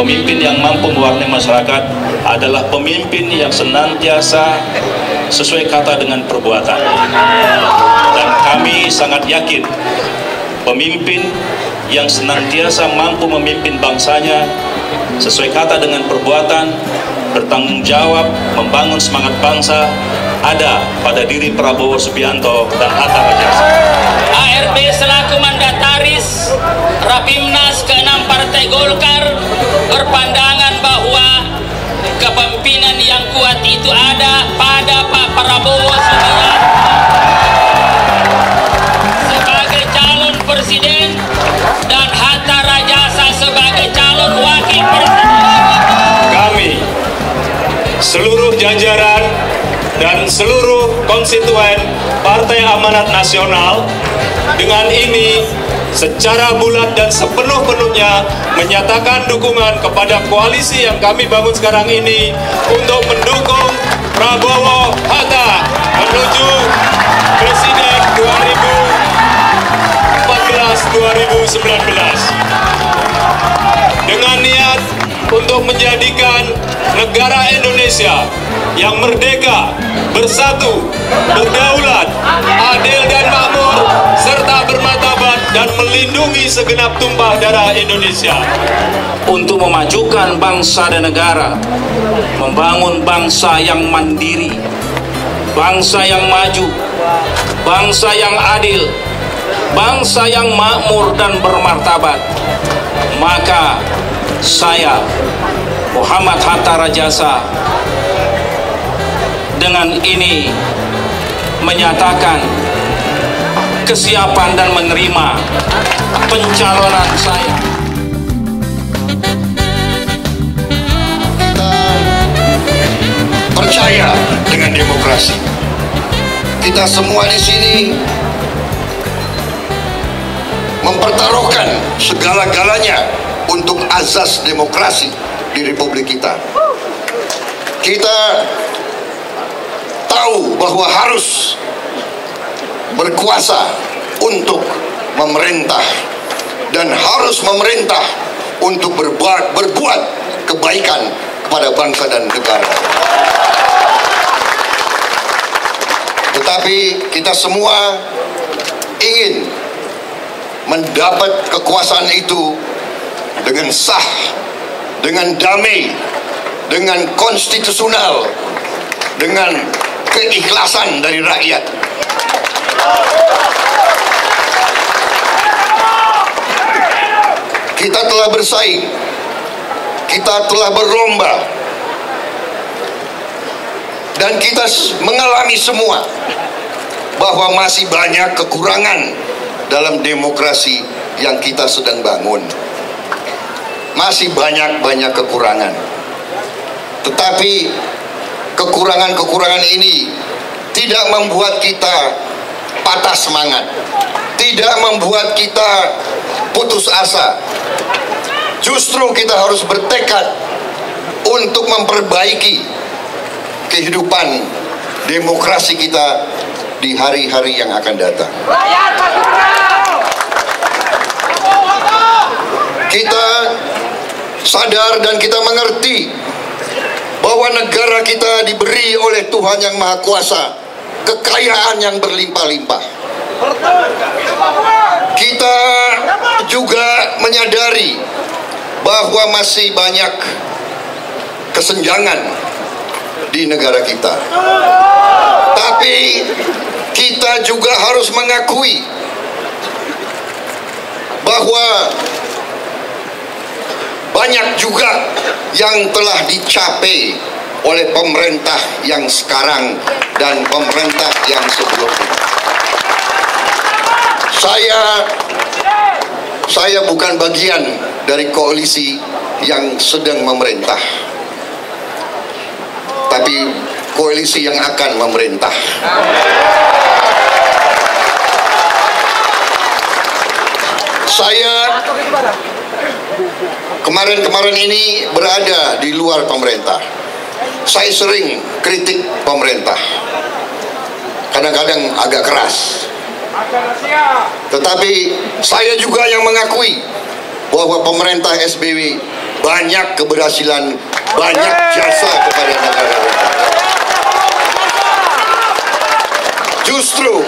pemimpin yang mampu mewarnai masyarakat adalah pemimpin yang senantiasa sesuai kata dengan perbuatan. Dan kami sangat yakin pemimpin yang senantiasa mampu memimpin bangsanya sesuai kata dengan perbuatan, bertanggung jawab, membangun semangat bangsa ada pada diri Prabowo Subianto dan Hatta Rajasa. ARB selaku mandataris Rapimnas ke-6 Partai Golkar berpandangan bahwa kepemimpinan yang kuat itu ada pada Pak Prabowo Subianto sebagai calon presiden dan Hatta Rajasa sebagai calon wakil presiden. Kami, seluruh jajaran dan seluruh konstituen Partai Amanat Nasional dengan ini secara bulat dan sepenuh-penuhnya menyatakan dukungan kepada koalisi yang kami bangun sekarang ini untuk mendukung Prabowo Hatta menuju Presiden 2014-2019 dengan niat untuk menjadikan negara Indonesia yang merdeka, bersatu, berdaulat, adil dan makmur, serta bermartabat dan melindungi segenap tumpah darah Indonesia. Untuk memajukan bangsa dan negara, membangun bangsa yang mandiri, bangsa yang maju, bangsa yang adil, bangsa yang makmur dan bermartabat, maka saya, Muhammad Hatta Rajasa, dengan ini menyatakan kesiapan dan menerima pencalonan saya. Kita percaya dengan demokrasi. Kita semua di sini mempertaruhkan segala-galanya untuk azas demokrasi di Republik kita. Kita tahu bahwa harus berkuasa untuk memerintah dan harus memerintah untuk berbuat kebaikan kepada bangsa dan negara. Tetapi kita semua ingin mendapat kekuasaan itu dengan sah, dengan damai, dengan konstitusional, dengan keikhlasan dari rakyat. Kita telah bersaing, kita telah berlomba, dan kita mengalami semua bahwa masih banyak kekurangan dalam demokrasi yang kita sedang bangun. Masih banyak kekurangan. Tetapi kekurangan-kekurangan ini tidak membuat kita patah semangat, tidak membuat kita putus asa. Justru kita harus bertekad untuk memperbaiki kehidupan demokrasi kita di hari-hari yang akan datang. Kita sadar dan kita mengerti bahwa negara kita diberi oleh Tuhan Yang Maha Kuasa kekayaan yang berlimpah-limpah. Kita juga menyadari bahwa masih banyak kesenjangan di negara kita. Tapi kita juga harus mengakui bahwa banyak juga yang telah dicapai oleh pemerintah yang sekarang dan pemerintah yang sebelumnya. Saya bukan bagian dari koalisi yang sedang memerintah, tapi koalisi yang akan memerintah. Saya kemarin ini berada di luar pemerintah. Saya sering kritik pemerintah, kadang-kadang agak keras. Tetapi saya juga yang mengakui bahwa pemerintah SBY banyak keberhasilan, banyak jasa kepada negara. Justru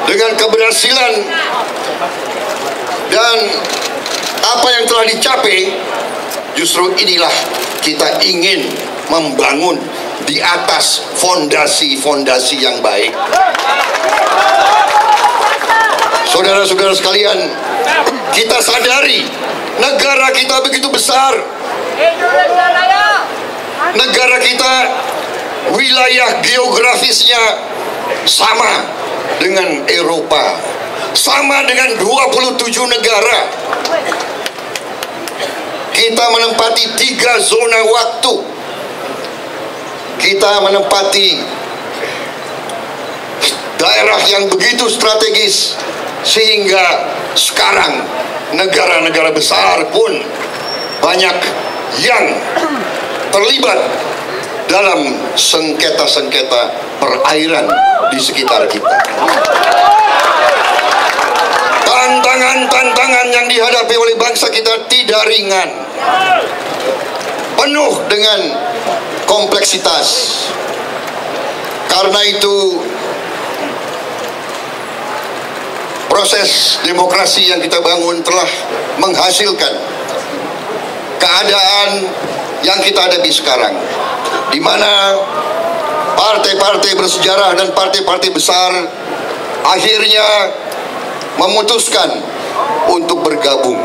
dengan keberhasilan dan apa yang telah dicapai, justru inilah kita ingin membangun di atas fondasi-fondasi yang baik. Saudara-saudara sekalian, kita sadari negara kita begitu besar. Negara kita wilayah geografisnya sama dengan Eropa, sama dengan 27 negara. Kita menempati 3 zona waktu. Kita menempati daerah yang begitu strategis, sehingga sekarang negara-negara besar pun banyak yang terlibat dalam sengketa-sengketa perairan di sekitar kita. Tantangan-tantangan yang dihadapi oleh bangsa kita tidak ringan, penuh dengan kompleksitas. Karena itu proses demokrasi yang kita bangun telah menghasilkan keadaan yang kita hadapi sekarang, di mana partai-partai bersejarah dan partai-partai besar akhirnya memutuskan untuk bergabung.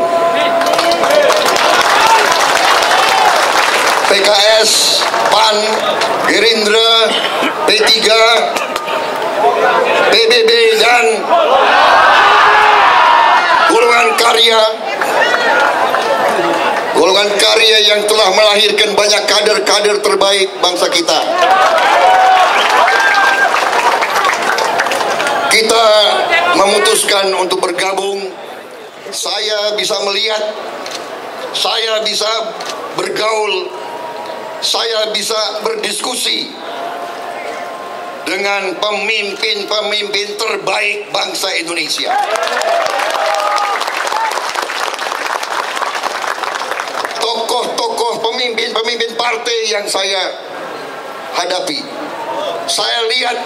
PKS, PAN, Gerindra, P3, PBB dan golongan karya yang telah melahirkan banyak kader-kader terbaik bangsa kita. Kita memutuskan untuk bergabung. Saya bisa melihat, saya bisa bergaul, saya bisa berdiskusi dengan pemimpin-pemimpin terbaik bangsa Indonesia. Tokoh-tokoh pemimpin-pemimpin partai yang saya hadapi, saya lihat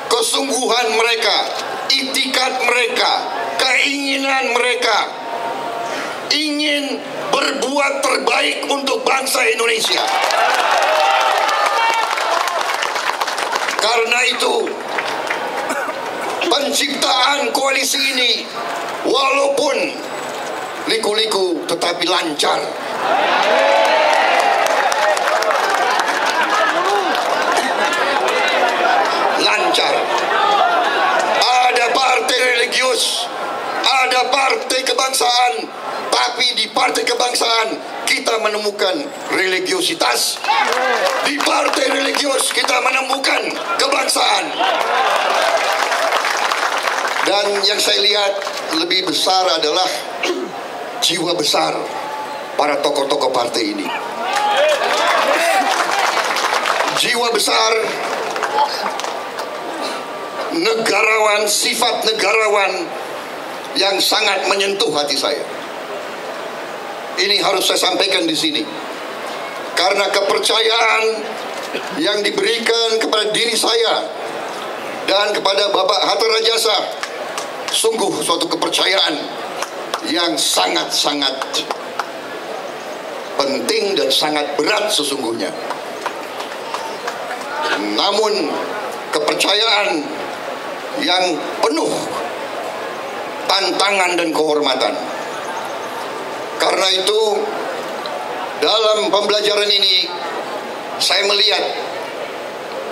kesungguhan mereka, itikad mereka, keinginan mereka ingin berbuat terbaik untuk bangsa Indonesia. Karena itu, penciptaan koalisi ini walaupun liku-liku tetapi lancar. Lancar. Ada partai religius, ada partai kebangsaan, tapi di partai kebangsaan kita menemukan religiositas. Di partai religius kita menemukan kebangsaan. Dan yang saya lihat lebih besar adalah jiwa besar para tokoh-tokoh partai ini. Jiwa besar, negarawan, sifat negarawan yang sangat menyentuh hati saya. Ini harus saya sampaikan di sini, karena kepercayaan yang diberikan kepada diri saya dan kepada Bapak Hatta Rajasa sungguh suatu kepercayaan yang sangat-sangat penting dan sangat berat sesungguhnya. Namun kepercayaan yang penuh tantangan dan kehormatan. Karena itu dalam pembelajaran ini saya melihat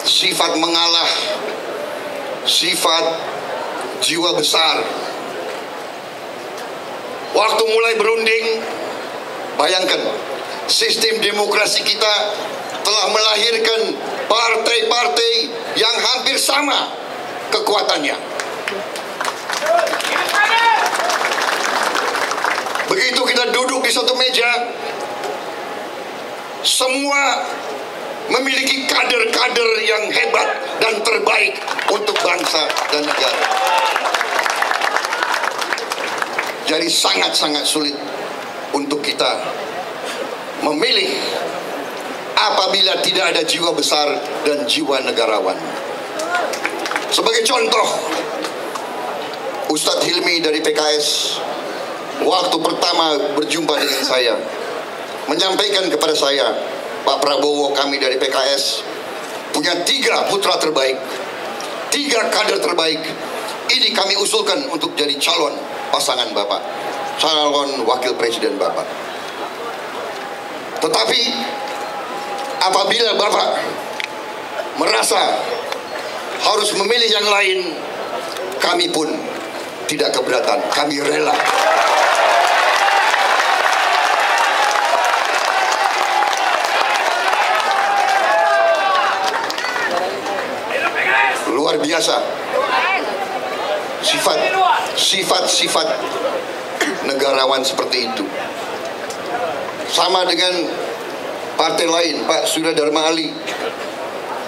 sifat mengalah, sifat jiwa besar. Waktu mulai berunding, bayangkan sistem demokrasi kita telah melahirkan partai-partai yang hampir sama kekuatannya. Begitu kita duduk di satu meja, semua memiliki kader-kader yang hebat dan terbaik untuk bangsa dan negara. Jadi sangat-sangat sulit untuk kita memilih apabila tidak ada jiwa besar dan jiwa negarawan. Sebagai contoh, Ustadz Hilmi dari PKS waktu pertama berjumpa dengan saya menyampaikan kepada saya, Pak Prabowo, kami dari PKS punya 3 putra terbaik, 3 kader terbaik. Ini kami usulkan untuk jadi calon pasangan Bapak, calon wakil presiden Bapak. Tetapi apabila Bapak merasa harus memilih yang lain, kami pun tidak keberatan, kami rela. Luar biasa sifat-sifat negarawan seperti itu. Sama dengan partai lain, Pak Surya Dharma Ali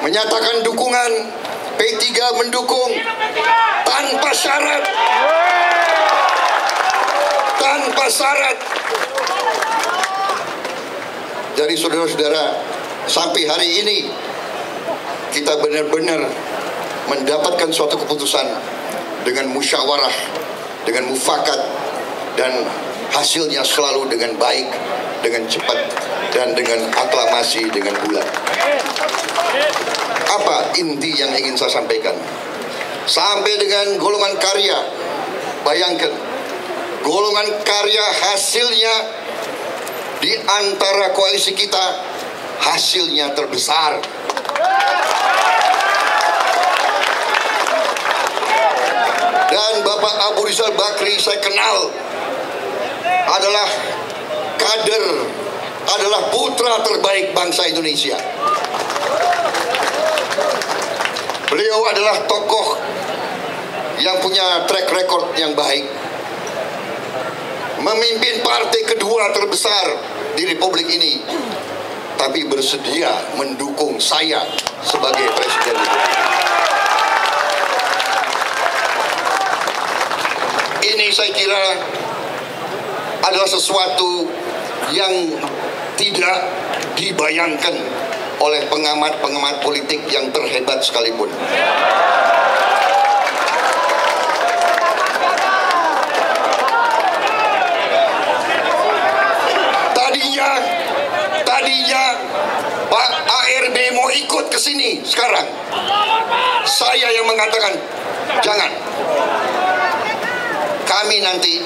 menyatakan dukungan, P3 mendukung tanpa syarat. Tanpa syarat. Jadi saudara-saudara, sampai hari ini kita benar-benar mendapatkan suatu keputusan dengan musyawarah, dengan mufakat, dan hasilnya selalu dengan baik, dengan cepat, dan dengan aklamasi, dengan bulat. Apa inti yang ingin saya sampaikan? Sampai dengan golongan karya, bayangkan, golongan karya hasilnya di antara koalisi kita, hasilnya terbesar. Dan Bapak Abu Rizal Bakri saya kenal adalah kader, adalah putra terbaik bangsa Indonesia. Beliau adalah tokoh yang punya track record yang baik, memimpin partai kedua terbesar di Republik ini, tapi bersedia mendukung saya sebagai presiden. Ini saya kira adalah sesuatu yang tidak dibayangkan oleh pengamat-pengamat politik yang terhebat sekalipun. Tadinya Pak ARB mau ikut ke sini sekarang. Saya yang mengatakan, jangan. Kami nanti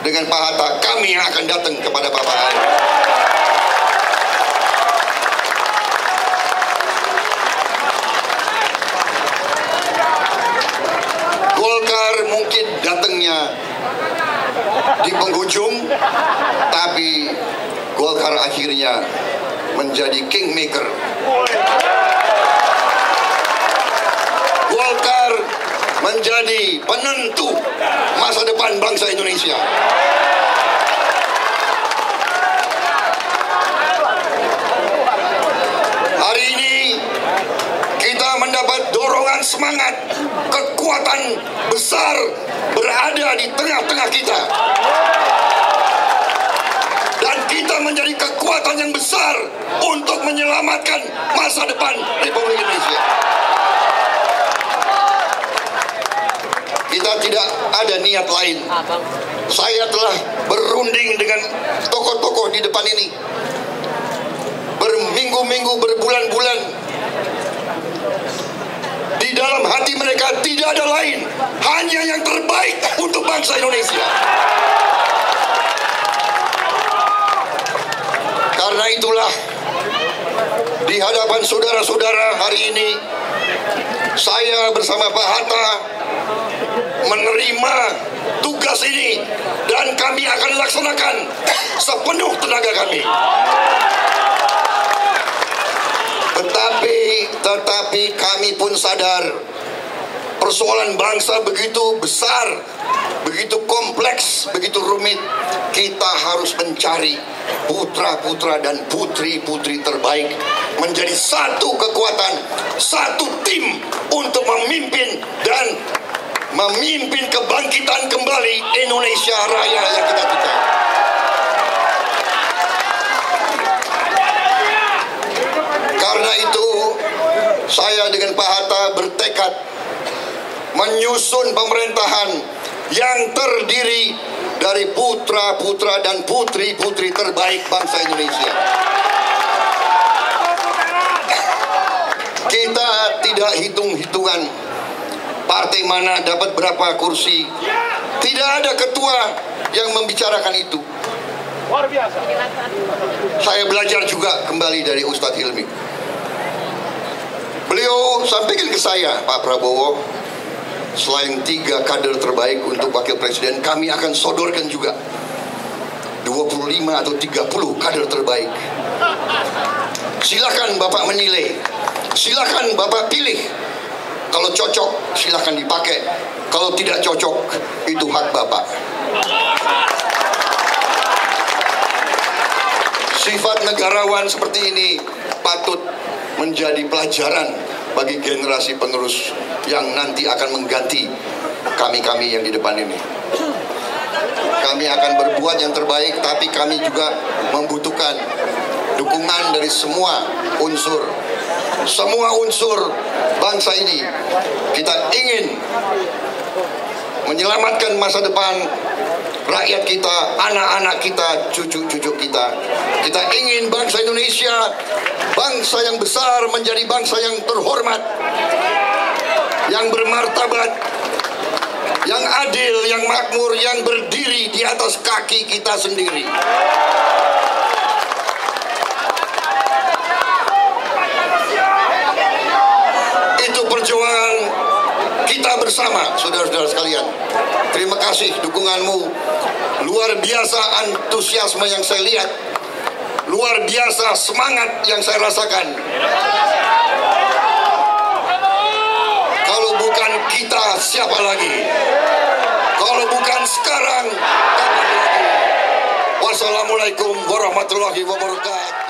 dengan Pak Hatta, kami yang akan datang kepada Bapak ARB. Golkar mungkin datangnya di penghujung, tapi Golkar akhirnya menjadi kingmaker. Golkar menjadi penentu masa depan bangsa Indonesia. Hari ini kita mendapat dorongan semangat, kekuatan besar berada di tengah-tengah kita. Dan kita menjadi kekuatan yang besar untuk menyelamatkan masa depan Republik Indonesia. Kita tidak ada niat lain. Saya telah berunding dengan tokoh-tokoh di depan ini, berminggu-minggu, berbulan-bulan. Di dalam hati mereka tidak ada lain, hanya yang terbaik untuk bangsa Indonesia. Karena itulah, di hadapan saudara-saudara hari ini, saya bersama Pak Hatta menerima tugas ini, dan kami akan laksanakan sepenuh tenaga kami. Tetapi kami pun sadar persoalan bangsa begitu besar, begitu kompleks, begitu rumit. Kita harus mencari putra-putra dan putri-putri terbaik, menjadi satu kekuatan, satu tim untuk memimpin dan memimpin kebangkitan kembali Indonesia Raya yang kita cintai. Karena itu saya dengan Pak Hatta bertekad menyusun pemerintahan yang terdiri dari putra-putra dan putri-putri terbaik bangsa Indonesia. Kita tidak hitung-hitungan partai mana dapat berapa kursi. Tidak ada ketua yang membicarakan itu. Saya belajar juga kembali dari Ustadz Hilmi. Beliau sampaikan ke saya, Pak Prabowo, selain 3 kader terbaik untuk wakil presiden, kami akan sodorkan juga 25 atau 30 kader terbaik. Silakan Bapak menilai, silakan Bapak pilih. Kalau cocok silakan dipakai, kalau tidak cocok itu hak Bapak. Sifat negarawan seperti ini patut menjadi pelajaran bagi generasi penerus yang nanti akan mengganti kami-kami yang di depan ini. Kami akan berbuat yang terbaik, tapi kami juga membutuhkan dukungan dari semua unsur bangsa ini. Kita ingin menyelamatkan masa depan rakyat kita, anak-anak kita, cucu-cucu kita. Kita ingin bangsa Indonesia, bangsa yang besar, menjadi bangsa yang terhormat, yang bermartabat, yang adil, yang makmur, yang berdiri di atas kaki kita sendiri. Itu perjuangan kita bersama, saudara-saudara sekalian. Terima kasih dukunganmu. Luar biasa antusiasme yang saya lihat. Luar biasa semangat yang saya rasakan. Kalau bukan kita, siapa lagi? Kalau bukan sekarang, kapan lagi? Wassalamualaikum warahmatullahi wabarakatuh.